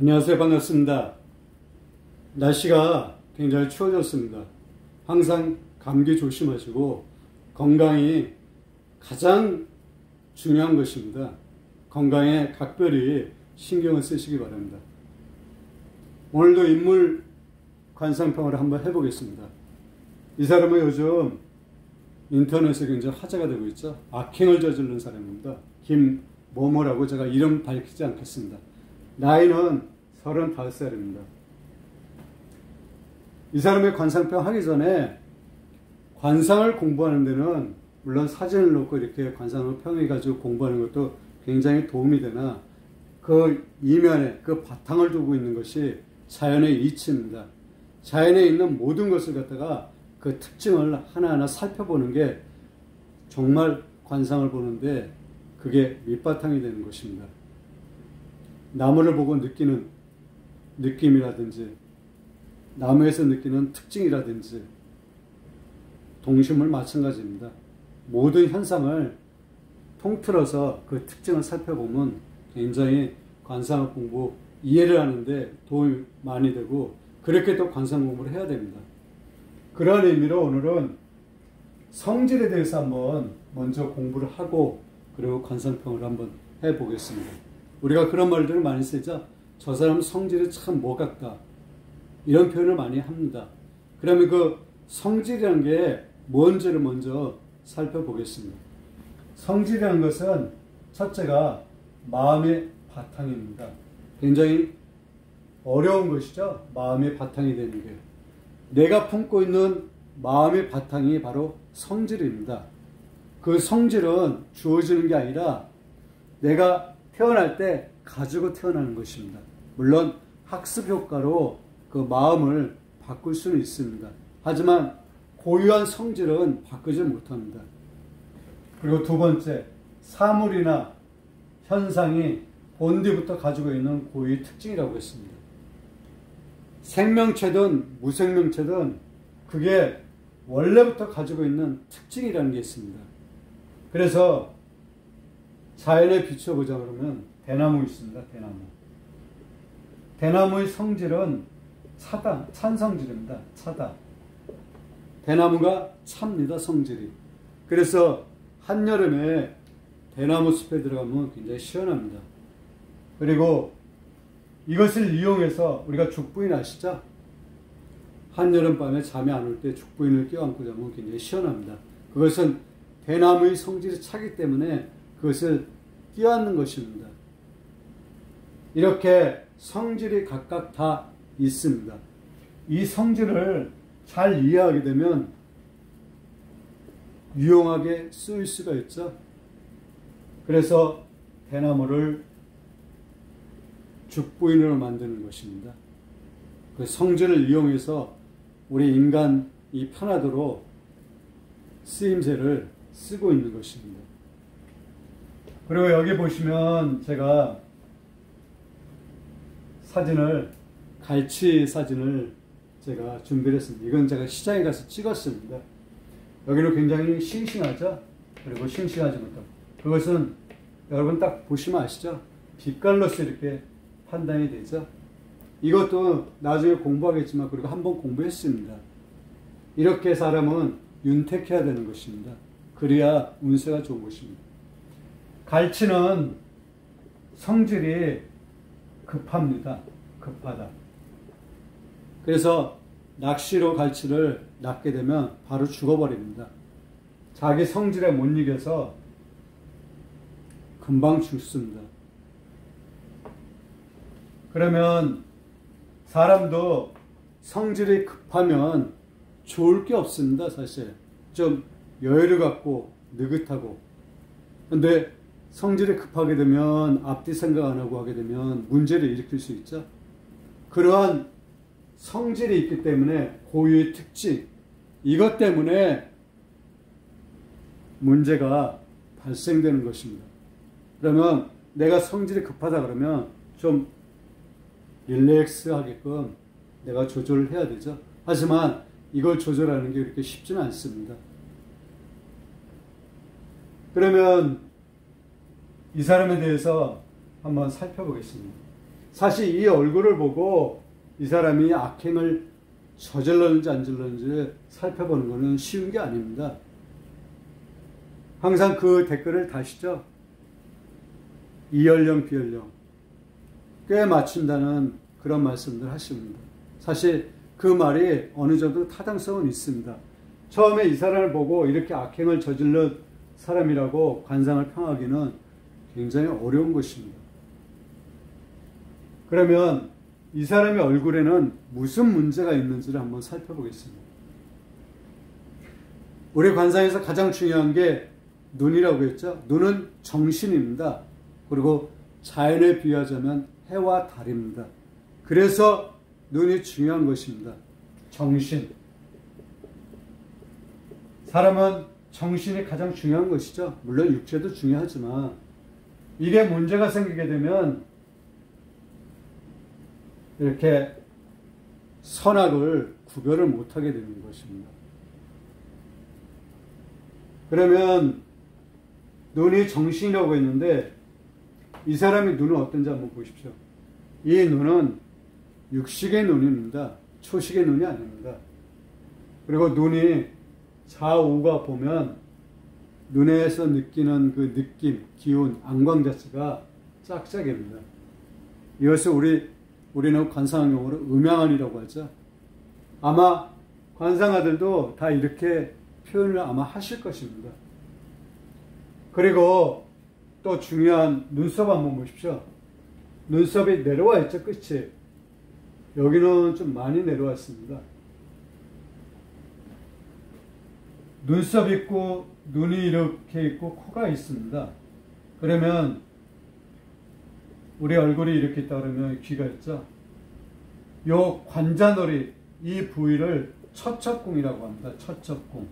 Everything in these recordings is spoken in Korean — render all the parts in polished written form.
안녕하세요. 반갑습니다. 날씨가 굉장히 추워졌습니다. 항상 감기 조심하시고 건강이 가장 중요한 것입니다. 건강에 각별히 신경을 쓰시기 바랍니다. 오늘도 인물 관상평을 한번 해보겠습니다. 이 사람은 요즘 인터넷에 굉장히 화제가 되고 있죠. 악행을 저지른 사람입니다. 김모모라고 제가 이름 밝히지 않겠습니다. 나이는 35살입니다. 이 사람의 관상평 하기 전에 관상을 공부하는 데는 물론 사진을 놓고 이렇게 관상을 평해가지고 공부하는 것도 굉장히 도움이 되나 그 이면에 그 바탕을 두고 있는 것이 자연의 이치입니다. 자연에 있는 모든 것을 갖다가 그 특징을 하나하나 살펴보는 게 정말 관상을 보는데 그게 밑바탕이 되는 것입니다. 나무를 보고 느끼는 느낌이라든지 나무에서 느끼는 특징이라든지 동식물 마찬가지입니다. 모든 현상을 통틀어서 그 특징을 살펴보면 굉장히 관상 공부 이해를 하는데 도움이 많이 되고 그렇게 또 관상 공부를 해야 됩니다. 그런 의미로 오늘은 성질에 대해서 한번 먼저 공부를 하고 그리고 관상평을 한번 해보겠습니다. 우리가 그런 말들을 많이 쓰죠. 저 사람 성질이 참 뭐 같다. 이런 표현을 많이 합니다. 그러면 그 성질이라는 게 뭔지를 먼저 살펴보겠습니다. 성질이라는 것은 첫째가 마음의 바탕입니다. 굉장히 어려운 것이죠. 마음의 바탕이 되는 게. 내가 품고 있는 마음의 바탕이 바로 성질입니다. 그 성질은 주어지는 게 아니라 내가 태어날 때 가지고 태어나는 것입니다. 물론 학습 효과로 그 마음을 바꿀 수는 있습니다. 하지만 고유한 성질은 바꾸지 못합니다. 그리고 두 번째, 사물이나 현상이 본디부터 가지고 있는 고유의 특징이라고 했습니다. 생명체든 무생명체든 그게 원래부터 가지고 있는 특징이라는 게 있습니다. 그래서 자연에 비춰보자 그러면 대나무 있습니다. 대나무. 대나무의 성질은 차다, 찬 성질입니다. 차다. 대나무가 찹니다. 성질이. 그래서 한여름에 대나무 숲에 들어가면 굉장히 시원합니다. 그리고 이것을 이용해서 우리가 죽부인 아시죠? 한여름 밤에 잠이 안 올 때 죽부인을 껴안고 자면 굉장히 시원합니다. 그것은 대나무의 성질이 차기 때문에 그것을 끼얹는 것입니다. 이렇게 성질이 각각 다 있습니다. 이 성질을 잘 이해하게 되면 유용하게 쓰일 수가 있죠. 그래서 대나무를 죽부인으로 만드는 것입니다. 그 성질을 이용해서 우리 인간이 편하도록 쓰임새를 쓰고 있는 것입니다. 그리고 여기 보시면 제가 갈치 사진을 제가 준비를 했습니다. 이건 제가 시장에 가서 찍었습니다. 여기는 굉장히 싱싱하죠? 그리고 싱싱하지 못하고. 그것은 여러분 딱 보시면 아시죠? 빛깔로서 이렇게 판단이 되죠? 이것도 나중에 공부하겠지만, 그리고 한번 공부했습니다. 이렇게 사람은 윤택해야 되는 것입니다. 그래야 운세가 좋은 것입니다. 갈치는 성질이 급합니다. 급하다. 그래서 낚시로 갈치를 낚게 되면 바로 죽어버립니다. 자기 성질에 못 이겨서 금방 죽습니다. 그러면 사람도 성질이 급하면 좋을 게 없습니다. 사실 좀 여유를 갖고 느긋하고. 근데 성질이 급하게 되면 앞뒤 생각 안 하고 하게 되면 문제를 일으킬 수 있죠. 그러한 성질이 있기 때문에 고유의 특징, 이것 때문에 문제가 발생되는 것입니다. 그러면 내가 성질이 급하다 그러면 좀 릴렉스하게끔 내가 조절을 해야 되죠. 하지만 이걸 조절하는 게 그렇게 쉽지는 않습니다. 그러면 이 사람에 대해서 한번 살펴보겠습니다. 사실 이 얼굴을 보고 이 사람이 악행을 저질렀는지 안 저질렀는지 살펴보는 것은 쉬운 게 아닙니다. 항상 그 댓글을 다시죠. 이연령 비연령 꽤 맞춘다는 그런 말씀들 하십니다. 사실 그 말이 어느 정도 타당성은 있습니다. 처음에 이 사람을 보고 이렇게 악행을 저질른 사람이라고 관상을 평하기는 굉장히 어려운 것입니다. 그러면 이 사람의 얼굴에는 무슨 문제가 있는지를 한번 살펴보겠습니다. 우리 관상에서 가장 중요한 게 눈이라고 했죠. 눈은 정신입니다. 그리고 자연에 비유하자면 해와 달입니다. 그래서 눈이 중요한 것입니다. 정신. 사람은 정신이 가장 중요한 것이죠. 물론 육체도 중요하지만 이게 문제가 생기게 되면 이렇게 선악을 구별을 못하게 되는 것입니다. 그러면 눈이 정신이라고 했는데 이 사람의 눈은 어떤지 한번 보십시오. 이 눈은 육식의 눈입니다. 초식의 눈이 아닙니다. 그리고 눈이 좌우가 보면 눈에서 느끼는 그 느낌, 기운, 안광 자체가 짝짝입니다. 이것을 우리는 관상용어로 음양안이라고 하죠. 아마 관상아들도 다 이렇게 표현을 아마 하실 것입니다. 그리고 또 중요한 눈썹 한번 보십시오. 눈썹이 내려와 있죠, 끝이. 여기는 좀 많이 내려왔습니다. 눈썹 있고 눈이 이렇게 있고 코가 있습니다. 그러면 우리 얼굴이 이렇게 있다 그러면 귀가 있죠. 요 관자놀이 이 부위를 처첩궁이라고 합니다. 처첩궁.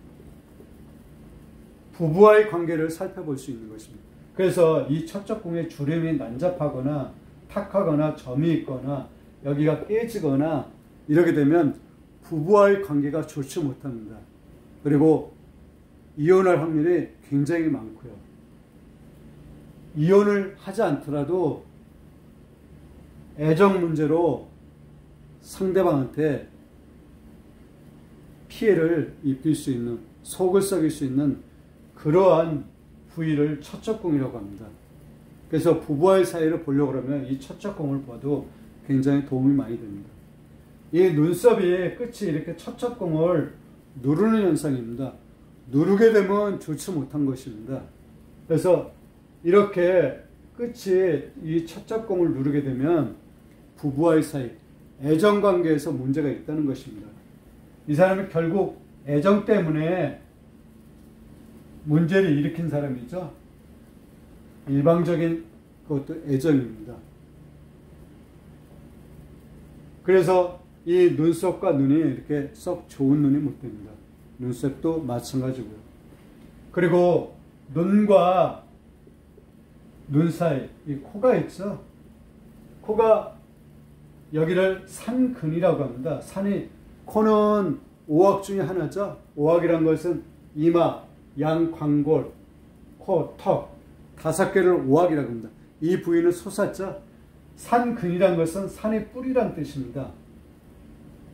부부와의 관계를 살펴볼 수 있는 것입니다. 그래서 이 처첩궁의 주름이 난잡하거나 탁하거나 점이 있거나 여기가 깨지거나 이렇게 되면 부부와의 관계가 좋지 못합니다. 그리고 이혼할 확률이 굉장히 많고요. 이혼을 하지 않더라도 애정 문제로 상대방한테 피해를 입힐 수 있는, 속을 썩일 수 있는 그러한 부위를 처첩궁이라고 합니다. 그래서 부부와의 사이를 보려고 하면 이 처첩궁을 봐도 굉장히 도움이 많이 됩니다. 이 눈썹이 끝이 이렇게 처첩궁을 누르는 현상입니다. 누르게 되면 좋지 못한 것입니다. 그래서 이렇게 끝이 이 처첩궁을 누르게 되면 부부와의 사이, 애정관계에서 문제가 있다는 것입니다. 이 사람이 결국 애정 때문에 문제를 일으킨 사람이죠. 일방적인 그것도 애정입니다. 그래서 이 눈썹과 눈이 이렇게 썩 좋은 눈이 못 됩니다. 눈썹도 마찬가지고요. 그리고 눈과 눈 사이, 이 코가 있죠. 코가 여기를 산근이라고 합니다. 코는 오악 중에 하나죠. 오악이란 것은 이마, 양광골, 코, 턱 5개를 오악이라고 합니다. 이 부위는 솟았죠. 산근이란 것은 산의 뿌리란 뜻입니다.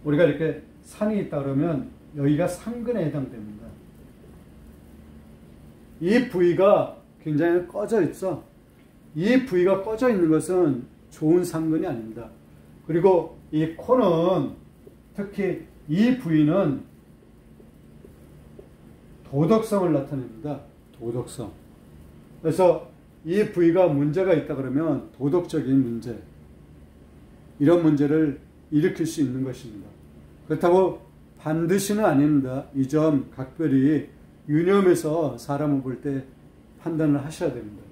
우리가 이렇게 산이 있다 그러면 여기가 상근에 해당됩니다. 이 부위가 굉장히 꺼져 있죠. 이 부위가 꺼져 있는 것은 좋은 상근이 아닙니다. 그리고 이 코는 특히 이 부위는 도덕성을 나타냅니다. 도덕성. 그래서 이 부위가 문제가 있다 그러면 도덕적인 문제, 이런 문제를 일으킬 수 있는 것입니다. 그렇다고 반드시는 아닙니다. 이 점 각별히 유념해서 사람을 볼 때 판단을 하셔야 됩니다.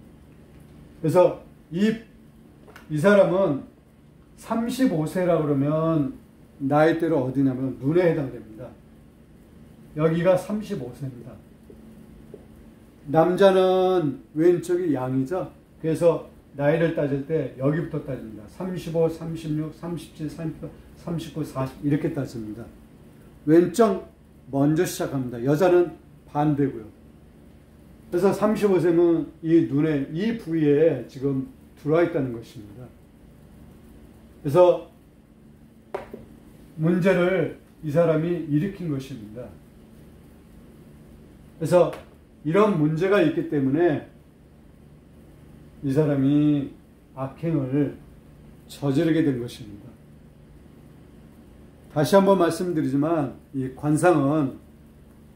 그래서 이 사람은 35세라 그러면 나이대로 어디냐면 눈에 해당됩니다. 여기가 35세입니다. 남자는 왼쪽이 양이죠. 그래서 나이를 따질 때 여기부터 따집니다. 35, 36, 37, 38, 39, 40 이렇게 따집니다. 왼쪽 먼저 시작합니다. 여자는 반대고요. 그래서 35세면 이 눈에 이 부위에 지금 들어와 있다는 것입니다. 그래서 문제를 이 사람이 일으킨 것입니다. 그래서 이런 문제가 있기 때문에 이 사람이 악행을 저지르게 된 것입니다. 다시 한번 말씀드리지만 이 관상은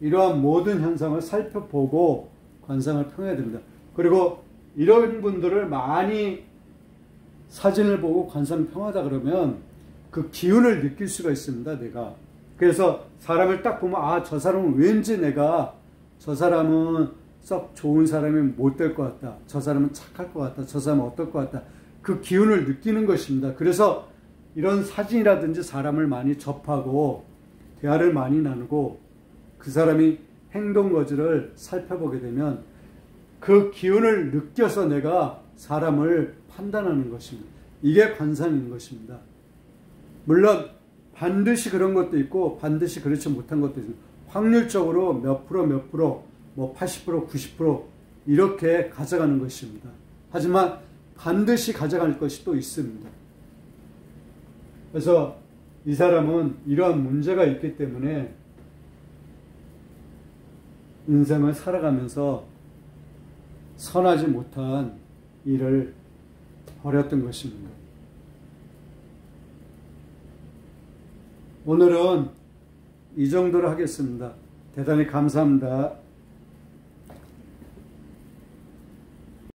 이러한 모든 현상을 살펴보고 관상을 평해야 됩니다. 그리고 이런 분들을 많이 사진을 보고 관상 평하다 그러면 그 기운을 느낄 수가 있습니다. 내가. 그래서 사람을 딱 보면 아, 저 사람은 왠지 내가 저 사람은 썩 좋은 사람이 못 될 것 같다. 저 사람은 착할 것 같다. 저 사람은 어떨 것 같다. 그 기운을 느끼는 것입니다. 그래서 이런 사진이라든지 사람을 많이 접하고 대화를 많이 나누고 그 사람이 행동 거지를 살펴보게 되면 그 기운을 느껴서 내가 사람을 판단하는 것입니다. 이게 관상인 것입니다. 물론 반드시 그런 것도 있고 반드시 그렇지 못한 것도 있습니다. 확률적으로 몇 프로, 뭐 80%, 90% 이렇게 가져가는 것입니다. 하지만 반드시 가져갈 것이 또 있습니다. 그래서 이 사람은 이러한 문제가 있기 때문에 인생을 살아가면서 선하지 못한 일을 벌였던 것입니다. 오늘은 이 정도로 하겠습니다. 대단히 감사합니다.